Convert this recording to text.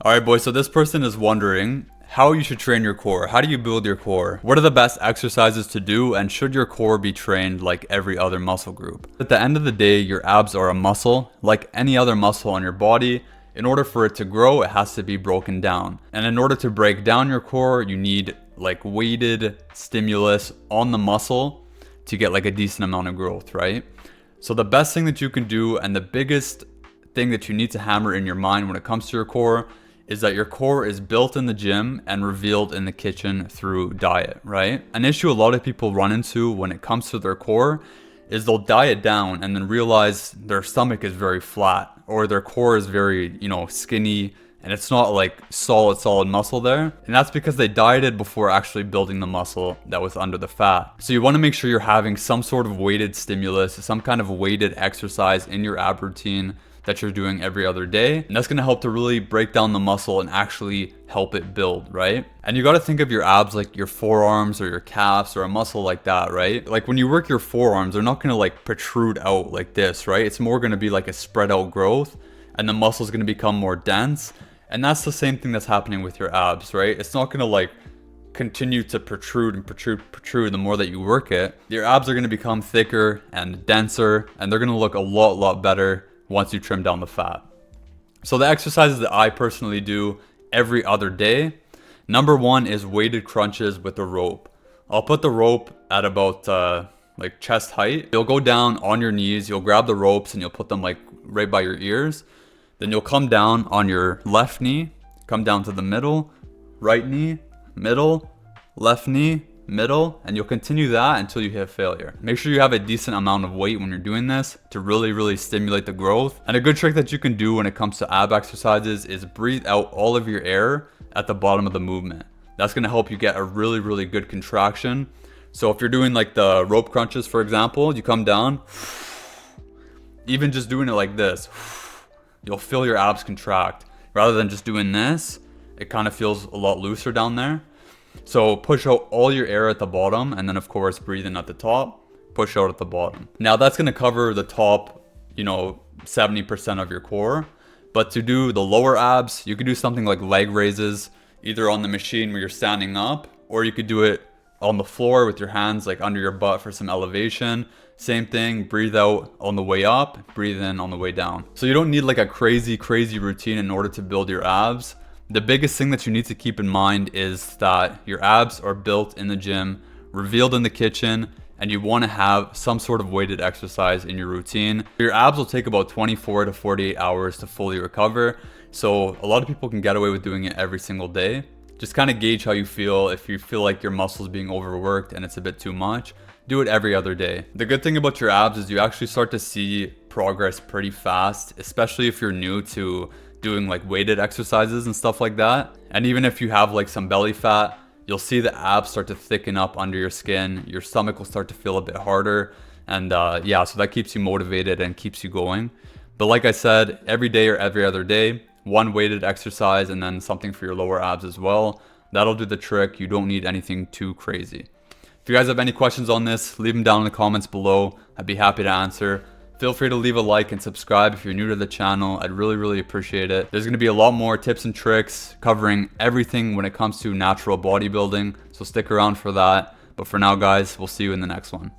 Alright boys, so this person is wondering how you should train your core. How do you build your core? What are the best exercises to do, and should your core be trained like every other muscle group? At the end of the day, your abs are a muscle, like any other muscle on your body. In order for it to grow, it has to be broken down. And in order to break down your core, you need like weighted stimulus on the muscle to get like a decent amount of growth, right? So the best thing that you can do, and the biggest thing that you need to hammer in your mind when it comes to your core, is that your core is built in the gym and revealed in the kitchen through diet, right? An issue a lot of people run into when it comes to their core is they'll diet down and then realize their stomach is very flat, or their core is very, skinny, and it's not like solid muscle there. And that's because they dieted before actually building the muscle that was under the fat. So you want to make sure you're having some sort of weighted stimulus, some kind of weighted exercise in your ab routine that you're doing every other day. And that's gonna help to really break down the muscle and actually help it build, right? And you gotta think of your abs like your forearms or your calves or a muscle like that, right? Like when you work your forearms, they're not gonna like protrude out like this, right? It's more gonna be like a spread out growth, and the muscle's gonna become more dense. And that's the same thing that's happening with your abs, right? It's not gonna like continue to protrude the more that you work it. Your abs are gonna become thicker and denser, and they're gonna look a lot better once you trim down the fat. So the exercises that I personally do every other day, number one is weighted crunches with a rope. I'll put the rope at about like chest height. You'll go down on your knees, you'll grab the ropes and you'll put them like right by your ears. Then you'll come down on your left knee, come down to the middle, right knee, middle, left knee, middle, and you'll continue that until you hit failure. Make sure you have a decent amount of weight when you're doing this to really stimulate the growth. And a good trick that you can do when it comes to ab exercises is breathe out all of your air at the bottom of the movement. That's going to help you get a really good contraction. So if you're doing like the rope crunches, for example, you come down, even just doing it like this, you'll feel your abs contract. Rather than just doing this, it kind of feels a lot looser down there. So push out all your air at the bottom, and then of course breathe in at the top, push out at the bottom. Now that's going to cover the top, 70% of your core. But to do the lower abs, you could do something like leg raises, either on the machine where you're standing up, or you could do it on the floor with your hands like under your butt for some elevation. Same thing, breathe out on the way up, breathe in on the way down. So you don't need like a crazy routine in order to build your abs. The biggest thing that you need to keep in mind is that your abs are built in the gym, revealed in the kitchen, and you want to have some sort of weighted exercise in your routine. Your abs will take about 24 to 48 hours to fully recover. So a lot of people can get away with doing it every single day. Just kind of gauge how you feel. If you feel like your muscles being overworked and it's a bit too much, do it every other day. The good thing about your abs is you actually start to see progress pretty fast, especially if you're new to doing like weighted exercises and stuff like that. And even if you have like some belly fat, you'll see the abs start to thicken up under your skin. Your stomach will start to feel a bit harder. And so that keeps you motivated and keeps you going. But like I said, every day or every other day, one weighted exercise and then something for your lower abs as well. That'll do the trick. You don't need anything too crazy. If you guys have any questions on this, leave them down in the comments below. I'd be happy to answer. Feel free to leave a like and subscribe if you're new to the channel. I'd really appreciate it. There's going to be a lot more tips and tricks covering everything when it comes to natural bodybuilding, so stick around for that. But for now, guys, we'll see you in the next one.